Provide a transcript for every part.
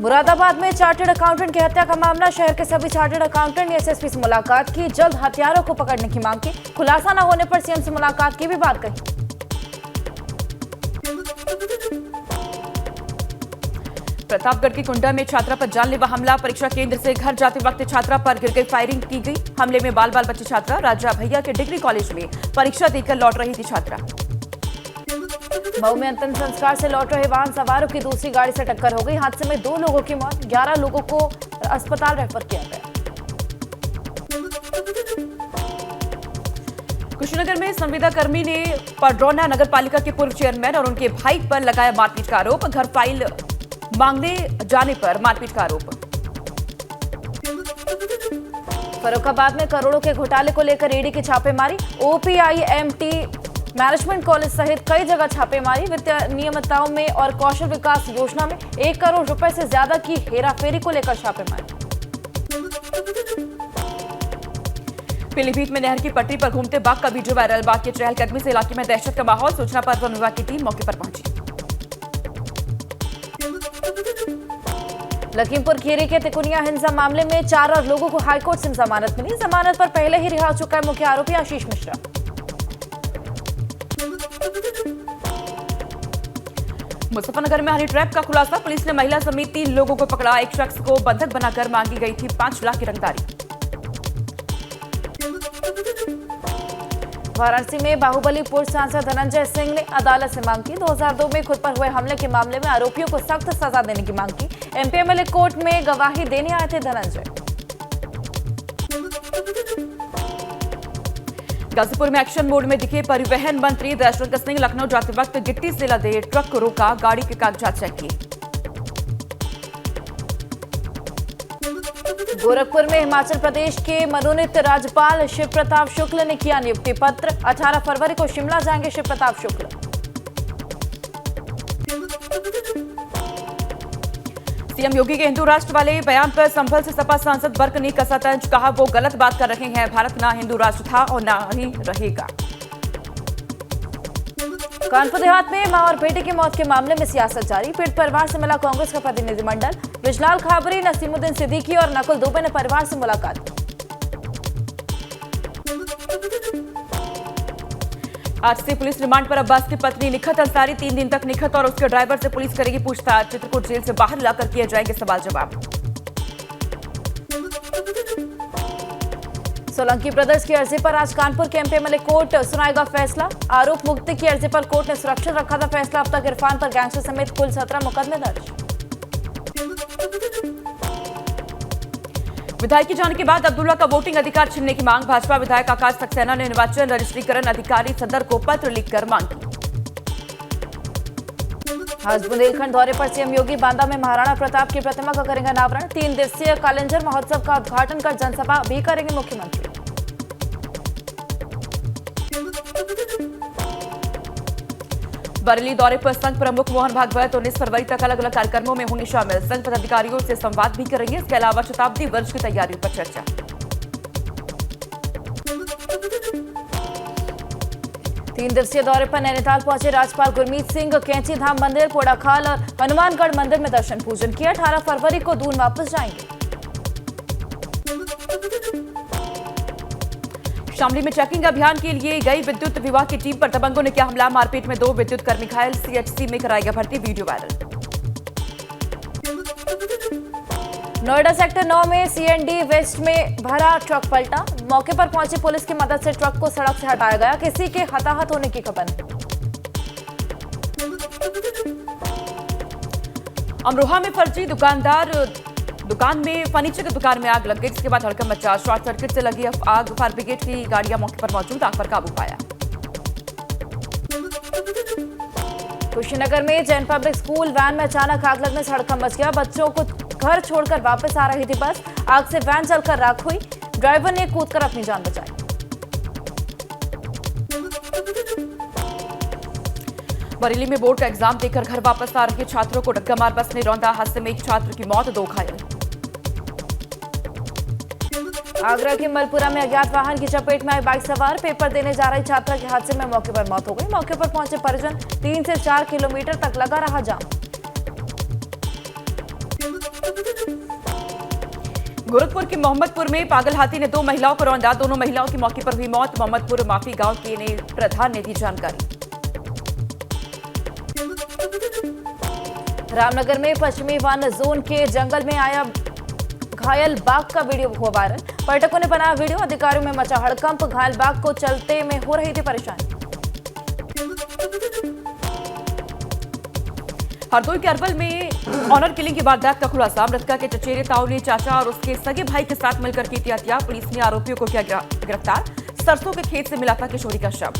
मुरादाबाद में chartered accountant की हत्या का मामला। शहर के सभी चार्टर्ड अकाउंटेंट ने एसएसपी से मुलाकात की, जल्द हत्यारों को पकड़ने की मांग की। खुलासा न होने पर सीएम से मुलाकात की भी बात कही। प्रतापगढ़ की कुंडा में छात्रा पर जानलेवा हमला। परीक्षा केंद्र से घर जाते वक्त छात्रा पर गिर गई, फायरिंग की गई। हमले में बाल बाल बची छात्रा। राजा भैया के डिग्री कॉलेज में परीक्षा देकर लौट रही थी छात्रा। मऊ में अंतिम संस्कार से लौट रहे वाहन सवारों की दूसरी गाड़ी से टक्कर हो गई। हादसे में 2 लोगों की मौत, 11 लोगों को अस्पताल रेफर किया गया। कुशीनगर में संविदा कर्मी ने पडरौना नगर पालिका के पूर्व चेयरमैन और उनके भाई पर लगाया मारपीट का आरोप। घर फाइल मांगने जाने पर मारपीट का आरोप। फर्रुखाबाद में करोड़ों के घोटाले को लेकर ईडी की छापेमारी। ओपीआईएमटी मैनेजमेंट कॉलेज सहित कई जगह छापेमारी। वित्तीय नियमितताओं में और कौशल विकास योजना में 1 करोड़ रुपए से ज्यादा की हेराफेरी को लेकर छापेमारी। पीलीभीत में नहर की पटरी पर घूमते बाघ का वीडियो वायरल। बाघ के चहलकदमी से इलाके में दहशत का माहौल। सूचना पर वन विभाग की टीम मौके पर पहुंची। लखीमपुर खीरी के तिकुनिया हिंसा मामले में 4 और लोगों को हाईकोर्ट से जमानत मिली। जमानत पर पहले ही रिहा हो चुका है मुख्य आरोपी आशीष मिश्रा। मुजफ्फरनगर में हनी ट्रैप का खुलासा। पुलिस ने महिला समेत 3 लोगों को पकड़ा। एक शख्स को बंधक बनाकर मांगी गई थी 5 लाख की रंगदारी। वाराणसी में बाहुबली पूर्व सांसद धनंजय सिंह ने अदालत से मांग की। 2002 में खुद पर हुए हमले के मामले में आरोपियों को सख्त सजा देने की मांग की। एमपीएमएलए कोर्ट में गवाही देने आए थे धनंजय। गाजीपुर में एक्शन मोड में दिखे परिवहन मंत्री दशरथ सिंह। लखनऊ जाते वक्त गिट्टी से लदे ट्रक को रोका, गाड़ी के कागजात चेक किए। गोरखपुर में हिमाचल प्रदेश के मनोनीत राज्यपाल शिव प्रताप शुक्ल ने किया नियुक्ति पत्र। 18 फरवरी को शिमला जाएंगे शिव प्रताप शुक्ल। सीएम योगी के हिंदू राष्ट्र वाले बयान पर संभल से सपा सांसद बर्क ने कसा तंज। कहा वो गलत बात कर रहे हैं। भारत ना हिंदू राष्ट्र था और ना ही रहेगा। कानपुर देहात में मां और बेटे की मौत के मामले में सियासत जारी। पीड़ित परिवार से मिला कांग्रेस का प्रतिनिधिमंडल। विजलाल खाबरी, नसीमुद्दीन सिद्दीकी और नकुल दुबे ने परिवार से मुलाकात की। आज से पुलिस रिमांड पर अब्बास की पत्नी निखत अंसारी। 3 दिन तक निखत और उसके ड्राइवर से पुलिस करेगी पूछताछ। चित्रकूट जेल से बाहर लाकर किए जाएंगे सवाल जवाब। सोलंकी ब्रदर्स की अर्जी पर आज कानपुर के एमपीएमएलए कोर्ट सुनाएगा फैसला। आरोप मुक्ति की अर्जी पर कोर्ट ने सुरक्षित रखा था फैसला। अब तक इरफान पर गैंगस्टर समेत कुल 17 मुकदमे दर्ज। विधायक के जाने के बाद अब्दुल्ला का वोटिंग अधिकार छीनने की मांग। भाजपा विधायक आकाश सक्सेना ने निर्वाचन रजिस्ट्रीकरण अधिकारी सदर को पत्र लिखकर मांग की। आज बुंदेलखंड दौरे पर सीएम योगी बांदा में महाराणा प्रताप की प्रतिमा का करेंगे अनावरण। 3 दिवसीय कालिंजर महोत्सव का उद्घाटन कर जनसभा भी करेंगे मुख्यमंत्री। बरेली दौरे पर संघ प्रमुख मोहन भागवत 19 फरवरी तक अलग अलग कार्यक्रमों में होंगे शामिल। संघ पदाधिकारियों से संवाद भी करेंगे। इसके अलावा शताब्दी वर्ष की तैयारियों पर चर्चा। तीन दिवसीय दौरे पर नैनीताल पहुंचे राज्यपाल गुरमीत सिंह। कैंची धाम मंदिर, पोड़ाखाल और हनुमानगढ़ मंदिर में दर्शन पूजन किया। 18 फरवरी को दून वापस जाएंगे। शामली में चेकिंग अभियान के लिए गई विद्युत विभाग की टीम पर दबंगों ने किया हमला। मारपीट में 2 विद्युत कर्मी घायल। सीएचसी में कराई गई भर्ती, वीडियो वायरल। नोएडा सेक्टर 9 में सीएनडी वेस्ट में भरा ट्रक पलटा। मौके पर पहुंची पुलिस की मदद से ट्रक को सड़क से हटाया गया। किसी के हताहत होने की खबर नहीं। अमरोहा में फर्जी दुकान में फर्नीचर की दुकान में आग लग गई, जिसके बाद हड़कंप मचा। शॉर्ट सर्किट से लगी आग, फायर ब्रिगेड की गाड़ियां मौके पर मौजूद, आग पर काबू पाया। कुशीनगर में जैन पब्लिक स्कूल वैन में अचानक आग लगने से हड़कंप मच गया। बच्चों को घर छोड़कर वापस आ रही थी बस। आग से वैन जलकर राख हुई। ड्राइवर ने कूदकर अपनी जान बचाई। बरेली में बोर्ड का एग्जाम देकर घर वापस आ रहे छात्रों को धक्का मार बस ने रौंदा। हादसे में एक छात्र की मौत, 2 घायल। आगरा के मलपुरा में अज्ञात वाहन की चपेट में आई बाइक सवार। पेपर देने जा रही छात्रा की हादसे में मौके पर मौत हो गई। मौके पर पहुंचे परिजन। 3 से 4 किलोमीटर तक लगा रहा जाम। गोरखपुर के मोहम्मदपुर में पागल हाथी ने 2 महिलाओं को रौंदा। दोनों महिलाओं की मौके पर हुई मौत। मोहम्मदपुर माफी गांव के ने प्रधान ने दी जानकारी। रामनगर में पश्चिमी वन जोन के जंगल में आया घायल बाघ का वीडियो हुआ वायरल। पर्यटकों ने बनाया वीडियो। अधिकारियों में मचा हड़कंप। घायल बाघ को चलते में हो रही थी परेशानी। हरदोई के अरवल में ऑनर किलिंग की वारदात का खुलासा। मृतका के चचेरे ताऊ ने चाचा और उसके सगे भाई के साथ मिलकर की थी हत्या। पुलिस ने आरोपियों को किया गिरफ्तार। सरसों के खेत से मिला था किशोरी का शव।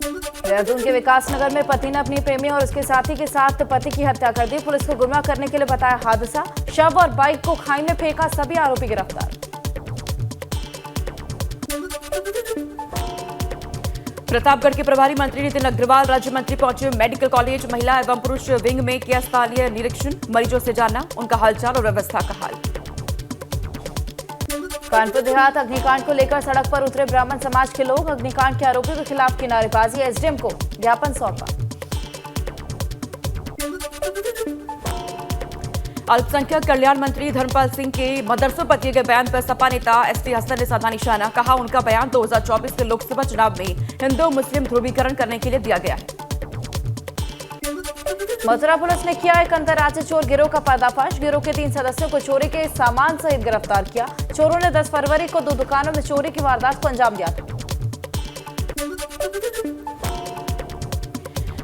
देहरादून के विकासनगर में पति ने अपनी प्रेमी और उसके साथी के साथ पति की हत्या कर दी। पुलिस को गुमराह करने के लिए बताया हादसा। शव और बाइक को खाई में फेंका। सभी आरोपी गिरफ्तार। प्रतापगढ़ के प्रभारी मंत्री नितिन अग्रवाल राज्य मंत्री पहुंचे मेडिकल कॉलेज। महिला एवं पुरुष विंग में किया स्थलीय निरीक्षण। मरीजों से जाना उनका हालचाल और व्यवस्था का हाल। कानपुर देहात अग्निकांड को लेकर सड़क पर उतरे ब्राह्मण समाज के लोग। अग्निकांड के आरोपियों के खिलाफ की नारेबाजी। एसडीएम को ज्ञापन सौंपा। अल्पसंख्यक कल्याण मंत्री धर्मपाल सिंह के मदरसों पर दिए गए बयान पर सपा नेता एसटी हसन ने साधा निशाना। कहा उनका बयान 2024 के लोकसभा चुनाव में हिंदू मुस्लिम ध्रुवीकरण करने के लिए दिया गया है। मथुरा पुलिस ने किया एक अंतर्राज्यीय चोर गिरोह का पर्दाफाश। गिरोह के 3 सदस्यों को चोरी के सामान सहित गिरफ्तार किया। चोरों ने 10 फरवरी को 2 दुकानों में चोरी की वारदात को अंजाम दिया था।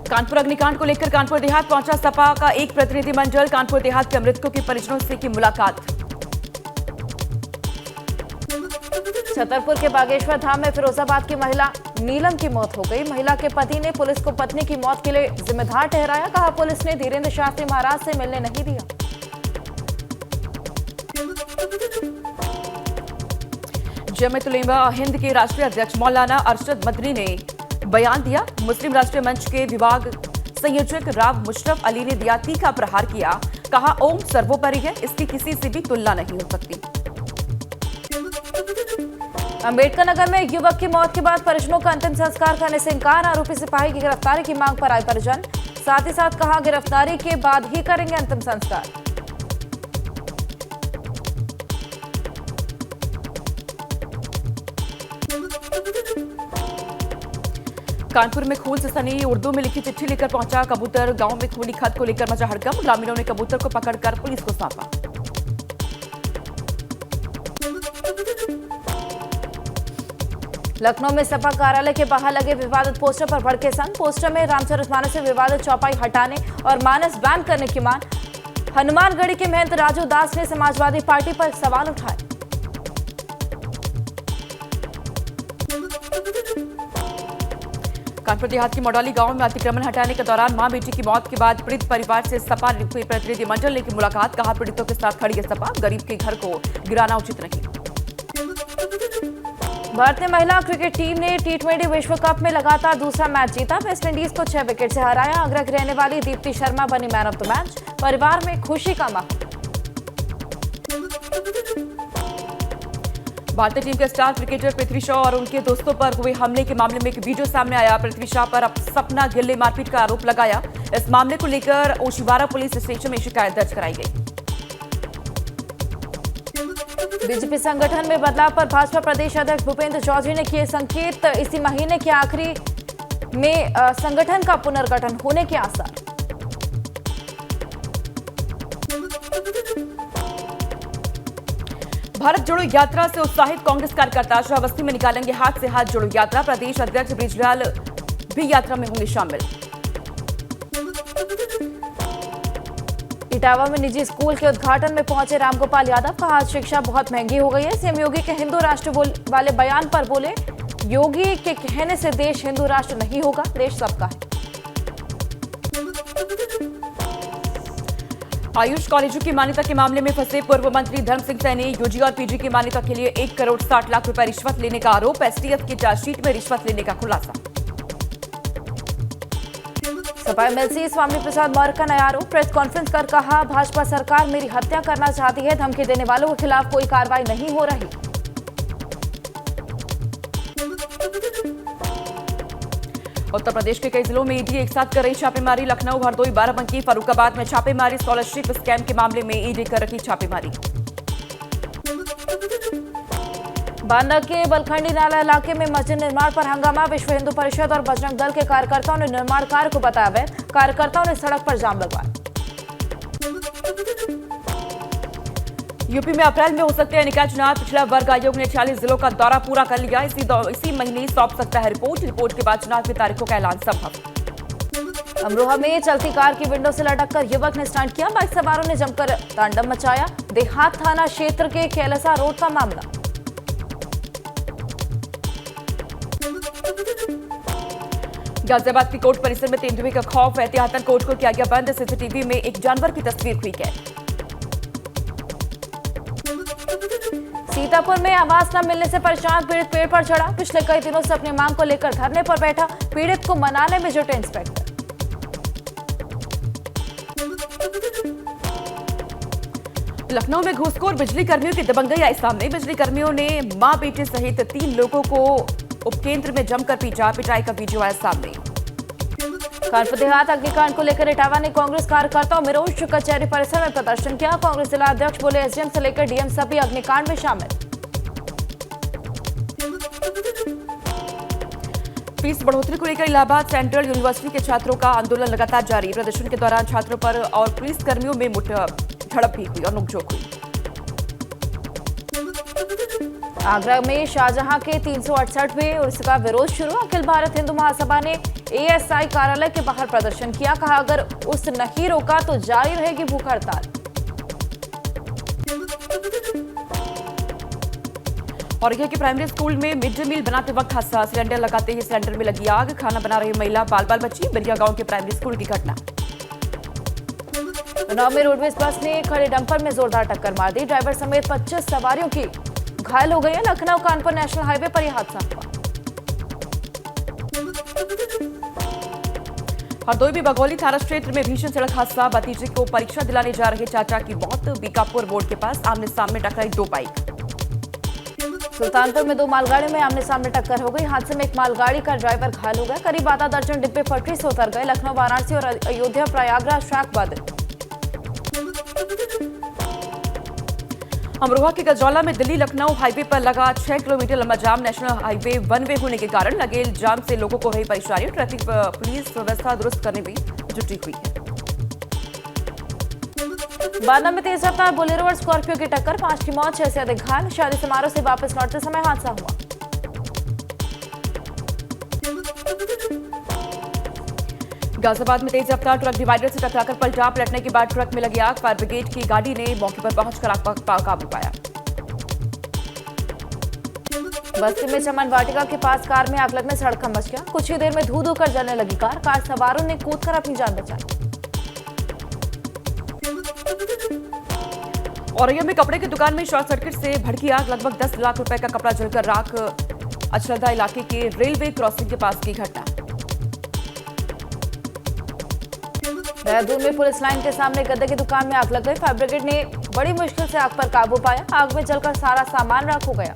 कानपुर अग्निकांड को लेकर कानपुर देहात पहुंचा सपा का एक प्रतिनिधिमंडल। कानपुर देहात के मृतकों के परिजनों से की मुलाकात। छतरपुर के बागेश्वर धाम में फिरोजाबाद की महिला नीलम की मौत हो गई। महिला के पति ने पुलिस को पत्नी की मौत के लिए जिम्मेदार ठहराया। कहा पुलिस ने धीरेन्द्र शास्त्री महाराज से मिलने नहीं दिया। जमीयत उलेमा हिंद के राष्ट्रीय अध्यक्ष मौलाना अरशद मदनी ने बयान दिया। मुस्लिम राष्ट्रीय मंच के विभाग संयोजक राव मुशरफ अली ने दिया तीखा प्रहार किया। कहा ओम सर्वोपरि है, इसकी किसी से भी तुलना नहीं हो सकती। अंबेडकर नगर में एक युवक की मौत के बाद परिजनों का अंतिम संस्कार करने से इंकार। आरोपी सिपाही की गिरफ्तारी की मांग पर आए परिजन। साथ ही साथ कहा गिरफ्तारी के बाद ही करेंगे अंतिम संस्कार। कानपुर में खून से सनी उर्दू में लिखी चिट्ठी लेकर पहुंचा कबूतर। गांव में खूनी खत को लेकर मचा हड़कंप। ग्रामीणों ने कबूतर को पकड़कर पुलिस को सौंपा। लखनऊ में सपा कार्यालय के बाहर लगे विवादित पोस्टर पर भड़के संघ। पोस्टर में रामचरितमानस से विवादित चौपाई हटाने और मानस बैन करने की मांग। हनुमानगढ़ी के महंत राजू दास ने समाजवादी पार्टी पर सवाल उठाए। कानपुर देहात के मौडाली गांव में अतिक्रमण हटाने के दौरान मां बेटी की मौत के बाद पीड़ित परिवार से सपा प्रतिनिधिमंडल ने की मुलाकात। कहा पीड़ितों के साथ खड़ी है सपा। गरीब के घर को गिराना उचित नहीं। भारतीय महिला क्रिकेट टीम ने टी20 विश्व कप में लगातार दूसरा मैच जीता। वेस्टइंडीज को 6 विकेट से हराया। आगरा की रहने वाली दीप्ति शर्मा बनी मैन ऑफ द मैच। परिवार में खुशी का माहौल। भारतीय टीम के स्टार क्रिकेटर पृथ्वी शॉ और उनके दोस्तों पर हुए हमले के मामले में एक वीडियो सामने आया। पृथ्वी शॉ पर सपना गिल ने मारपीट का आरोप लगाया। इस मामले को लेकर ओशिवारा पुलिस स्टेशन में शिकायत दर्ज कराई गई। बीजेपी संगठन में बदलाव पर भाजपा प्रदेश अध्यक्ष भूपेंद्र चौधरी ने किए संकेत। इसी महीने के आखिरी में संगठन का पुनर्गठन होने के आसार। भारत जोड़ो यात्रा से उत्साहित कांग्रेस कार्यकर्ता श्रावस्ती में निकालेंगे हाथ से हाथ जोड़ो यात्रा। प्रदेश अध्यक्ष बृजलाल भी यात्रा में होंगे शामिल। इटावा में निजी स्कूल के उद्घाटन में पहुंचे रामगोपाल यादव। कहा शिक्षा बहुत महंगी हो गई है। सीएम योगी के हिंदू राष्ट्र वाले बयान पर बोले योगी के कहने से देश हिंदू राष्ट्र नहीं होगा, देश सबका है। आयुष कॉलेजों की मान्यता के मामले में फंसे पूर्व मंत्री धर्म सिंह सैनी। यूजी और पीजी की मान्यता के लिए 1 करोड़ 60 लाख रुपए रिश्वत लेने का आरोप। एसटीएफ की चार्जशीट में रिश्वत लेने का खुलासा। सपा एमएलसी स्वामी प्रसाद मौर्य का नया आरोप। प्रेस कॉन्फ्रेंस कर कहा भाजपा सरकार मेरी हत्या करना चाहती है। धमकी देने वालों के खिलाफ कोई कार्रवाई नहीं हो रही। उत्तर प्रदेश के कई जिलों में ईडी एक साथ कर रही छापेमारी। लखनऊ, हरदोई, बाराबंकी, फर्रुखाबाद में छापेमारी। स्कॉलरशिप स्कैम के मामले में ईडी कर रही छापेमारी। बांदा के बलखंडी नाला इलाके में मस्जिद निर्माण पर हंगामा। विश्व हिंदू परिषद और बजरंग दल के कार्यकर्ताओं ने निर्माण कार्य को बताया अवैध। कार्यकर्ताओं ने सड़क पर जाम लगवाया। यूपी में अप्रैल में हो सकते हैं निकाय चुनाव। पिछड़ा वर्ग आयोग ने 46 जिलों का दौरा पूरा कर लिया। इसी महीने सौंप सकता है रिपोर्ट के बाद चुनाव की तारीखों का ऐलान संभव। अमरोहा में चलती कार की विंडो से लटककर युवक ने स्टंट किया। बाइक सवारों ने जमकर तांडव मचाया। देहात थाना क्षेत्र के केलसा रोड का मामला। गाजियाबाद की कोर्ट परिसर में तेंदुए का खौफ। एहतियातन कोर्ट को किया गया बंद। सीसीटीवी में एक जानवर की तस्वीर हुई कैद। सीतापुर में आवास न मिलने से परेशान पीड़ित पेड़ पर चढ़ा। पिछले कई दिनों से अपनी मांग को लेकर धरने पर बैठा। पीड़ित को मनाने में जुटे इंस्पेक्टर। लखनऊ में घूसखोर बिजली कर्मियों की दबंगई आई सामने। बिजली कर्मियों ने मां बेटे सहित 3 लोगों को उपकेंद्र में जमकर पीटा। पिटाई का वीडियो आया सामने। कानपुर देहात अग्निकांड को लेकर इटावा ने कांग्रेस कार्यकर्ताओं विरोध कचहरी परिसर में प्रदर्शन किया। कांग्रेस जिला अध्यक्ष बोले एसडीएम से लेकर डीएम सभी अग्निकांड में शामिल। फीस बढ़ोतरी को लेकर इलाहाबाद सेंट्रल यूनिवर्सिटी के छात्रों का आंदोलन लगातार जारी। प्रदर्शन के दौरान छात्रों पर और पुलिस कर्मियों में झड़प भी हुई और नोकझोंक हुई। आगरा में शाहजहां के 368वें उर्स का विरोध शुरू। अखिल भारत हिंदू महासभा ने एएसआई कार्यालय के बाहर प्रदर्शन किया। कहा अगर उस नहीं रोका तो जारी रहेगी भूख हड़ताल। और यह कि प्राइमरी स्कूल में मिड डे मील बनाते वक्त हादसा। सिलेंडर लगाते ही सिलेंडर में लगी आग। खाना बना रही महिला बाल बाल बची। बिरिया गांव के प्राइमरी स्कूल की घटना। उन्नाव में रोडवेज बस ने खड़े डंपर में जोरदार टक्कर मार दी। ड्राइवर समेत 25 सवारियों की घायल हो गई है। लखनऊ कानपुर नेशनल हाईवे पर यह हादसा हुआ। हरदोई में बघौली थाना क्षेत्र में भीषण सड़क हादसा। भतीजे को परीक्षा दिलाने जा रहे चाचा की मौत। बीकापुर रोड के पास आमने सामने टकराई 2 बाइक। सुल्तानपुर में 2 मालगाड़ियों में आमने सामने टक्कर हो गई। हादसे में एक मालगाड़ी का ड्राइवर घायल हो गया। करीब आधा दर्जन डिब्बे पटरी से उतर गए। लखनऊ वाराणसी और अयोध्या प्रयागराज ट्रैक बंद। अमरोहा के गजौला में दिल्ली लखनऊ हाईवे पर लगा 6 किलोमीटर लंबा जाम। नेशनल हाईवे 1 वे होने के कारण लगे जाम से लोगों को रही परेशानी। ट्रैफिक पुलिस व्यवस्था दुरुस्त करने भी जुटी हुई है। बांदा में तेज रफ्तार बोलेरो और स्कॉर्पियो की टक्कर। 5 की मौत, 6 से अधिक घायल। शादी समारोह से वापस लौटते समय हादसा हुआ। गाजियाबाद में तेज रफ्तार ट्रक डिवाइडर से टकराकर पलटा। पलटने के बाद ट्रक में लगी आग। फायर ब्रिगेड की गाड़ी ने मौके पर पहुंचकर आग पर काबू पाया। बस्ती में चमन वाटिका के पास कार में आग लगने से हड़कंप मच गया। कुछ ही देर में धू धू कर जलने लगी कार। कार सवारों ने कूदकर अपनी जान बचाई। औरैया में कपड़े की दुकान में शॉर्ट सर्किट से भड़की आग। लगभग 10 लाख रुपए का कपड़ा जलकर राख। अचलदा इलाके के रेलवे क्रॉसिंग के पास की घटना। देहरादून में पुलिस लाइन के सामने गद्दे की दुकान में आग लग गई। फायर ब्रिगेड ने बड़ी मुश्किल से आग पर काबू पाया। आग में जलकर सारा सामान राख हो गया।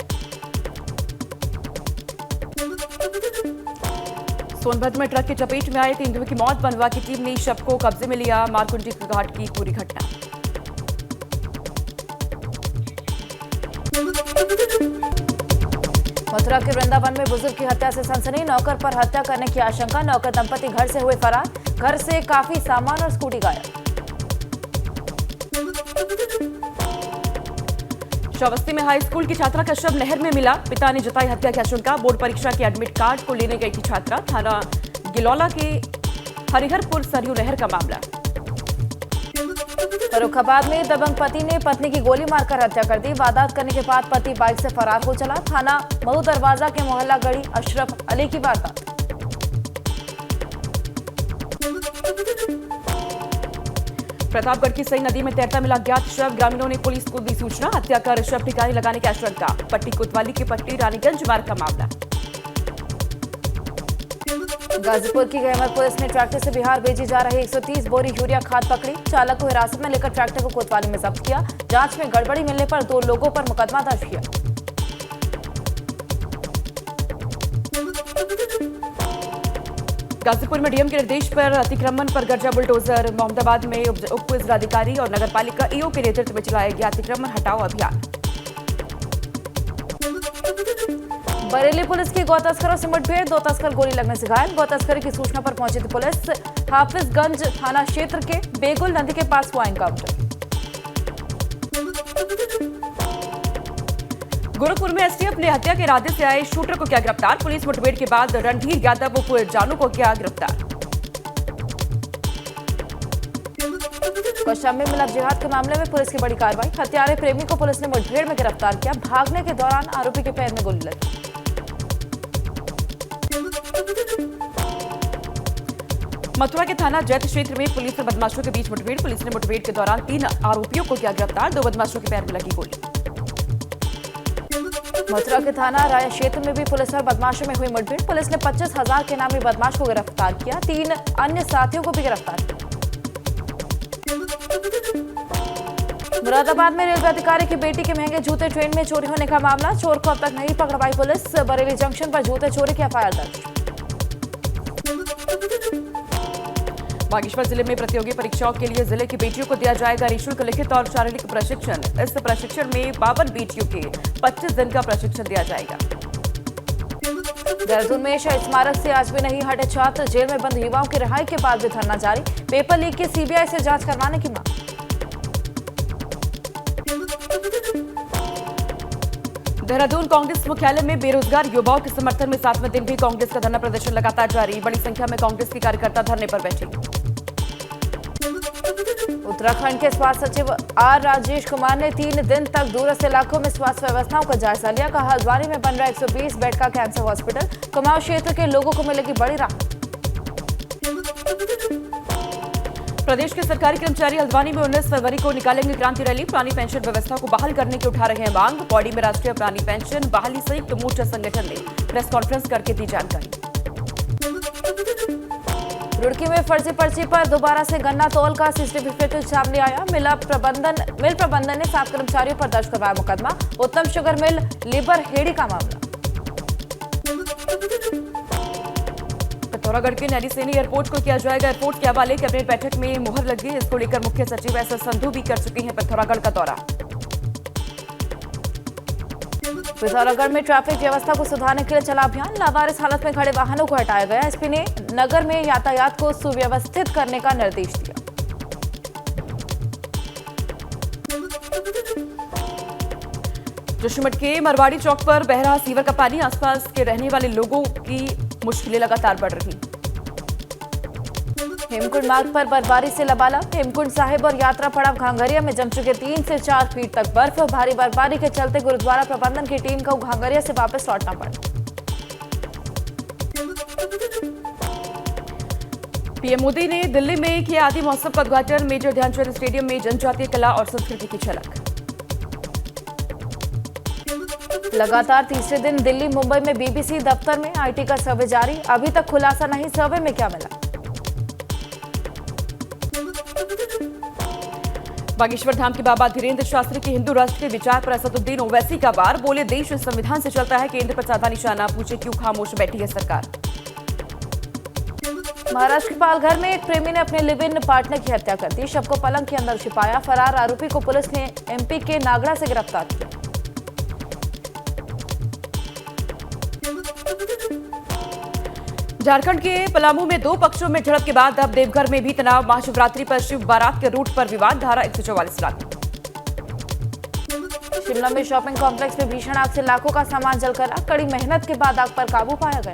सोनभद्र में ट्रक की चपेट में आए 3 लोगों की मौत। वन विभाग की टीम ने शव को कब्जे में लिया। मारकुंडी घाट की पूरी घटना। मथुरा के वृंदावन में बुजुर्ग की हत्या से सनसनी। नौकर पर हत्या करने की आशंका। नौकर दंपति घर से हुए फरार। घर से काफी सामान और स्कूटी गायब। श्रावस्ती में हाई स्कूल की छात्रा का शव नहर में मिला। पिता ने जताई हत्या की आशंका। बोर्ड परीक्षा के एडमिट कार्ड को लेने गई थी छात्रा। थाना गिलौला के हरिहरपुर सरयू नहर का मामला। फर्रुखाबाद में दबंग पति ने पत्नी की गोली मारकर हत्या कर दी। वारदात करने के बाद पति बाइक से फरार हो चला। थाना महू दरवाजा के मोहल्ला गढ़ी अशरफ अली की वारदात। प्रतापगढ़ की सई नदी में तैरता मिला ज्ञात शव। ग्रामीणों ने पुलिस को दी सूचना। हत्या कर शव ठिकाने लगाने की आशंका। पट्टी कोतवाली की पट्टी रानीगंज मार्ग का मामला। गाजीपुर की गहमर पुलिस ने ट्रैक्टर से बिहार भेजी जा रही 130 बोरी यूरिया खाद पकड़ी। चालक को हिरासत में लेकर ट्रैक्टर को कोतवाली में जब्त किया। जांच में गड़बड़ी मिलने पर 2 लोगों पर मुकदमा दर्ज किया। गाजीपुर में डीएम के निर्देश पर अतिक्रमण पर गर्जा बुलडोजर। मोहम्मदाबाद में उप जिलाधिकारी और नगरपालिका ईओ के नेतृत्व में चलाया गया अतिक्रमण हटाओ अभियान। बरेली पुलिस की गौ तस्करों से मुठभेड़, 2 तस्कर गोली लगने से घायल। गौ तस्करी की सूचना पर पहुंची थी पुलिस। हाफिजगंज थाना क्षेत्र के बेगुल नदी के पास हुआ एनकाउंटर। गोरखपुर में एसटीएफ ने हत्या के इरादे से आए शूटर को किया गिरफ्तार। पुलिस मुठभेड़ के बाद रणधीर यादव उर्फ जानू को किया गिरफ्तार। कौशाम्बी में लव जिहाद के मामले में पुलिस की बड़ी कार्रवाई। हत्यारे प्रेमी को पुलिस ने मुठभेड़ में गिरफ्तार किया। भागने के दौरान आरोपी के पैर में गोली लगी। मथुरा के थाना जैत क्षेत्र में पुलिस और बदमाशों के बीच मुठभेड़। पुलिस ने मुठभेड़ के दौरान 3 आरोपियों को किया गिरफ्तार। 2 बदमाशों के पैर में लगी गोली। मथुरा के थाना राय क्षेत्र में भी पुलिस और बदमाशों में हुई मुठभेड़। पुलिस ने 25,000 के नामी बदमाश को गिरफ्तार किया। 3 अन्य साथियों को भी गिरफ्तार किया। मुरादाबाद में रेलवे अधिकारी की बेटी के महंगे जूते ट्रेन में चोरी होने का मामला। चोर को अब तक नहीं पकड़ पाई पुलिस। बरेली जंक्शन पर जूते चोरी की एफआईआर दर्ज। बागेश्वर जिले में प्रतियोगी परीक्षाओं के लिए जिले की बेटियों को दिया जाएगा निःशुल्क लिखित और शारीरिक प्रशिक्षण। इस प्रशिक्षण में 52 बेटियों के 25 दिन का प्रशिक्षण दिया जाएगा। देहरादून में शहीद स्मारक से आज भी नहीं हटे छात्र। जेल में बंद युवाओं की रिहाई के बाद भी धरना जारी। पेपर लीक की सीबीआई से जांच करवाने की मांग। देहरादून कांग्रेस मुख्यालय में बेरोजगार युवाओं के समर्थन में 7वें दिन भी कांग्रेस का धरना प्रदर्शन लगातार जारी। बड़ी संख्या में कांग्रेस के कार्यकर्ता धरने पर बैठे। उत्तराखंड के स्वास्थ्य सचिव आर राजेश कुमार ने 3 दिन तक दूरस्थ इलाकों में स्वास्थ्य व्यवस्थाओं का जायजा लिया। कहा हल्द्वानी में बन रहा 120 बेड का कैंसर हॉस्पिटल। कुमाऊं क्षेत्र के लोगों को मिलेगी बड़ी राहत। प्रदेश के सरकारी कर्मचारी हल्द्वानी में 19 फरवरी को निकालेंगे क्रांति रैली। पुरानी पेंशन व्यवस्था को बहाल करने की उठा रहे हैं मांग। पौड़ी में राष्ट्रीय पुरानी पेंशन बहाली संयुक्त मोर्चा संगठन ने प्रेस कॉन्फ्रेंस करके दी जानकारी। रुड़की में फर्जी पर्ची पर दोबारा से गन्ना तौल का सीसीटीवी फुटेज सामने आया। मिल प्रबंधन ने 7 कर्मचारियों पर दर्ज करवाया मुकदमा। उत्तम शुगर मिल लेबर हेड़ी का मामला। पिथौरागढ़ के नैनी सैनी एयरपोर्ट को किया जाएगा एयरपोर्ट के हवाले। कैबिनेट बैठक में मुहर लगी। इसको लेकर मुख्य सचिव एस एस संधू भी कर चुके हैं पिथौरागढ़ का दौरा। पिथौरागढ़ में ट्रैफिक व्यवस्था को सुधारने के लिए चला अभियान। लावारिस हालत में खड़े वाहनों को हटाया गया। एसपी ने नगर में यातायात को सुव्यवस्थित करने का निर्देश दिया। जोशीमठ के मरवाड़ी चौक पर बह रहा सीवर का पानी। आसपास के रहने वाले लोगों की मुश्किलें लगातार बढ़ रही। हेमकुंड मार्ग पर बर्फबारी से लबालब। हेमकुंड साहिब और यात्रा पड़ाव घांघरिया में जम चुके 3 से 4 फीट तक बर्फ। भारी बर्फबारी के चलते गुरुद्वारा प्रबंधन की टीम को घांघरिया से वापस लौटना पड़ा। पीएम मोदी ने दिल्ली में किया आदि महोत्सव का उद्घाटन। मेजर ध्यानचंद स्टेडियम में जनजातीय कला और संस्कृति की झलक। लगातार तीसरे दिन दिल्ली मुंबई में बीबीसी दफ्तर में आईटी का सर्वे जारी। अभी तक खुलासा नहीं सर्वे में क्या मिला। बागेश्वर धाम के बाबा धीरेन्द्र शास्त्री के हिंदू राष्ट्र के विचार पर असदुद्दीन ओवैसी का वार। बोले देश संविधान से चलता है, केंद्र पर साधा निशाना। पूछे क्यों खामोश बैठी है सरकार। महाराष्ट्र के पालघर में एक प्रेमी ने अपने लिव इन पार्टनर की हत्या कर दी। शव को पलंग के अंदर छिपाया। फरार आरोपी को पुलिस ने एमपी के नागड़ा से गिरफ्तार किया। झारखंड के पलामू में 2 पक्षों में झड़प के बाद अब देवघर में भी तनाव। महाशिवरात्रि पर शिव बारात के रूट पर विवाद। धारा 144 लागू। शिमला में शॉपिंग कॉम्प्लेक्स में भीषण आग से लाखों का सामान जलकर आग। कड़ी मेहनत के बाद आग पर काबू पाया गया।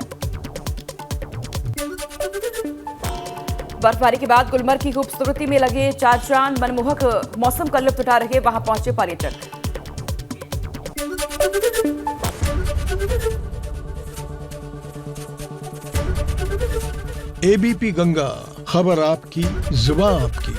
बर्फबारी के बाद गुलमर्ग की खूबसूरती में लगे 4 चांद। मनमोहक मौसम का लुत्फ उठा रहे वहां पहुंचे पर्यटक। एबीपी गंगा, खबर आपकी, जुबान आपकी।